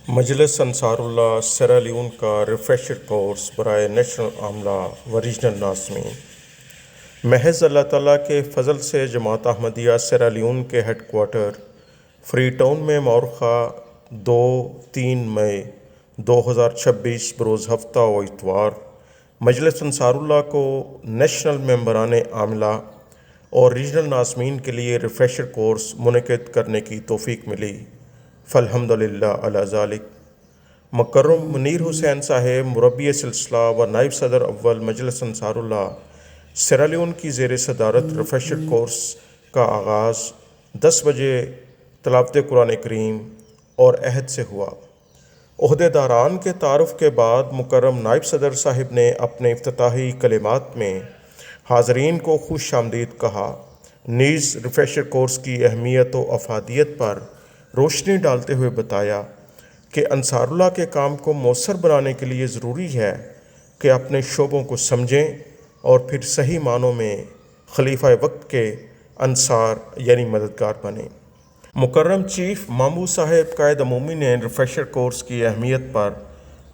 مجلس انصار اللہ سیرا لیون کا ریفریشر کورس برائے نیشنل عاملہ و ریجنل ناظمین۔ محض اللہ تعالیٰ کے فضل سے جماعت احمدیہ سیرا لیون کے ہیڈ کوارٹر فری ٹاؤن میں مورخہ 2-3 مئی 2026 بروز ہفتہ و اتوار مجلس انصار اللہ کو نیشنل ممبران عاملہ اور ریجنل ناظمین کے لیے ریفریشر کورس منعقد کرنے کی توفیق ملی۔ فالحمدللہ علی ذالک۔ مکرم منیر حسین صاحب مربی سلسلہ و نائب صدر اول مجلس انصار اللہ سیرا لیون کی زیر صدارت ریفریشر کورس کا آغاز 10 بجے تلاوت قرآن کریم اور عہد سے ہوا۔ عہدیداران کے تعارف کے بعد مکرم نائب صدر صاحب نے اپنے افتتاحی کلمات میں حاضرین کو خوش آمدید کہا، نیز ریفریشر کورس کی اہمیت و افادیت پر روشنی ڈالتے ہوئے بتایا کہ انصار اللہ کے کام کو مؤثر بنانے کے لیے ضروری ہے کہ اپنے شعبوں کو سمجھیں اور پھر صحیح معنوں میں خلیفہ وقت کے انصار یعنی مددگار بنیں۔ مکرم چیف مامو صاحب قائد عمومی نے ریفریشر کورس کی اہمیت پر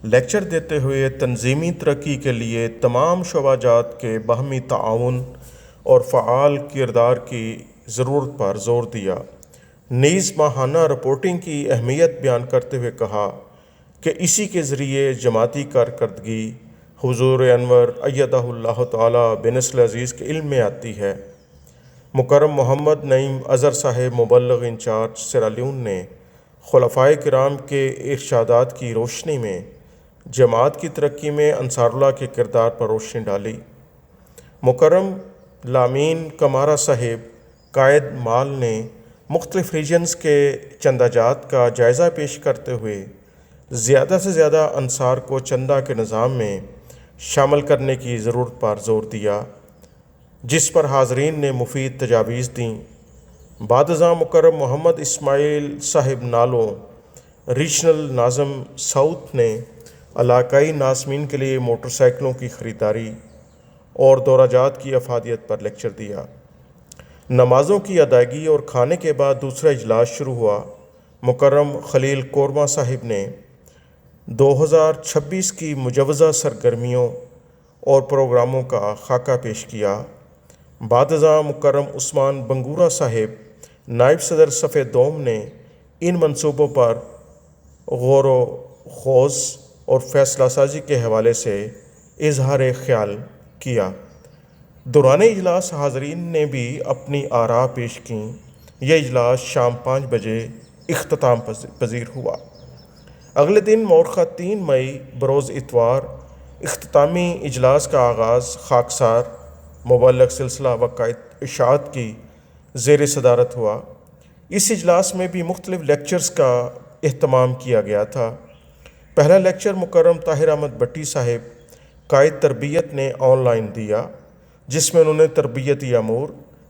لیکچر دیتے ہوئے تنظیمی ترقی کے لیے تمام شعبہ جات کے باہمی تعاون اور فعال کردار کی ضرورت پر زور دیا، نیز ماہانہ رپورٹنگ کی اہمیت بیان کرتے ہوئے کہا کہ اسی کے ذریعے جماعتی کارکردگی حضور انور ایدہ اللہ تعالی بنصر عزیز کے علم میں آتی ہے۔ مکرم محمد نعیم اظہر صاحب مبلغ انچارج سیرا لیون نے خلفائے کرام کے ارشادات کی روشنی میں جماعت کی ترقی میں انصار اللہ کے کردار پر روشنی ڈالی۔ مکرم لامین کمارا صاحب قائد مال نے مختلف ریجنز کے چندہ جات کا جائزہ پیش کرتے ہوئے زیادہ سے زیادہ انصار کو چندہ کے نظام میں شامل کرنے کی ضرورت پر زور دیا، جس پر حاضرین نے مفید تجاویز دیں۔ بعد ازاں مکرم محمد اسماعیل صاحب نالوں ریجنل ناظم ساؤتھ نے علاقائی ناظمین کے لیے موٹر سائیکلوں کی خریداری اور دورہ جات کی افادیت پر لیکچر دیا۔ نمازوں کی ادائیگی اور کھانے کے بعد دوسرا اجلاس شروع ہوا۔ مکرم خلیل کورما صاحب نے 2026 کی مجوزہ سرگرمیوں اور پروگراموں کا خاکہ پیش کیا۔ بعد ازاں مکرم عثمان بنگورہ صاحب نائب صدر صف دوم نے ان منصوبوں پر غور و خوض اور فیصلہ سازی کے حوالے سے اظہار خیال کیا۔ دوران اجلاس حاضرین نے بھی اپنی آراء پیش کیں۔ یہ اجلاس شام 5 بجے اختتام پذیر ہوا۔ اگلے دن مورخہ 3 مئی بروز اتوار اختتامی اجلاس کا آغاز خاکسار مبلغ سلسلہ و قائد اشاعت کی زیر صدارت ہوا۔ اس اجلاس میں بھی مختلف لیکچرز کا اہتمام کیا گیا تھا۔ پہلا لیکچر مکرم طاہر احمد بٹی صاحب قائد تربیت نے آن لائن دیا، جس میں انہوں نے تربیتی امور،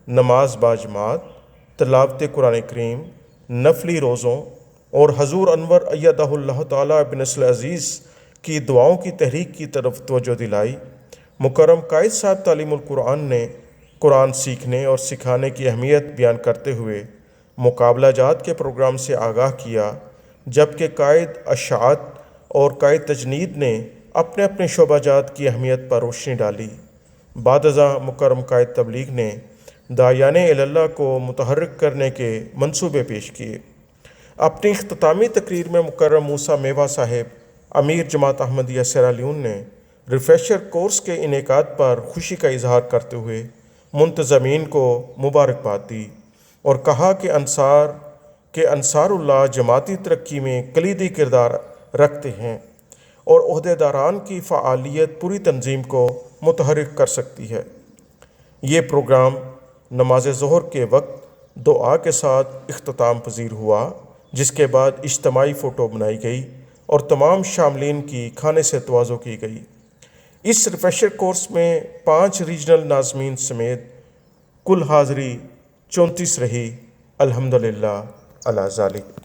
نماز باجماعت، تلاوت قرآن کریم، نفلی روزوں اور حضور انور ایدہ اللہ تعالی بنصر عزیز کی دعاؤں کی تحریک کی طرف توجہ دلائی۔ مکرم قائد صاحب تعلیم القرآن نے قرآن سیکھنے اور سکھانے کی اہمیت بیان کرتے ہوئے مقابلہ جات کے پروگرام سے آگاہ کیا، جبکہ قائد اشاعت اور قائد تجنید نے اپنے اپنے شعبہ جات کی اہمیت پر روشنی ڈالی۔ بعد ازاں مکرم قائد تبلیغ نے داعیان اللہ کو متحرک کرنے کے منصوبے پیش کیے۔ اپنی اختتامی تقریر میں مکرم موسیٰ میوہ صاحب امیر جماعت احمدیہ سیرا لیون نے ریفریشر کورس کے انعقاد پر خوشی کا اظہار کرتے ہوئے منتظمین کو مبارکباد دی اور کہا کہ انصار اللہ جماعتی ترقی میں کلیدی کردار رکھتے ہیں اور عہدیداران کی فعالیت پوری تنظیم کو متحرک کر سکتی ہے۔ یہ پروگرام نماز ظہر کے وقت دعا کے ساتھ اختتام پذیر ہوا، جس کے بعد اجتماعی فوٹو بنائی گئی اور تمام شاملین کی کھانے سے تواضع کی گئی۔ اس ریفریشر کورس میں 5 ریجنل ناظمین سمیت کل حاضری 34 رہی۔ الحمدللہ علی ذالک۔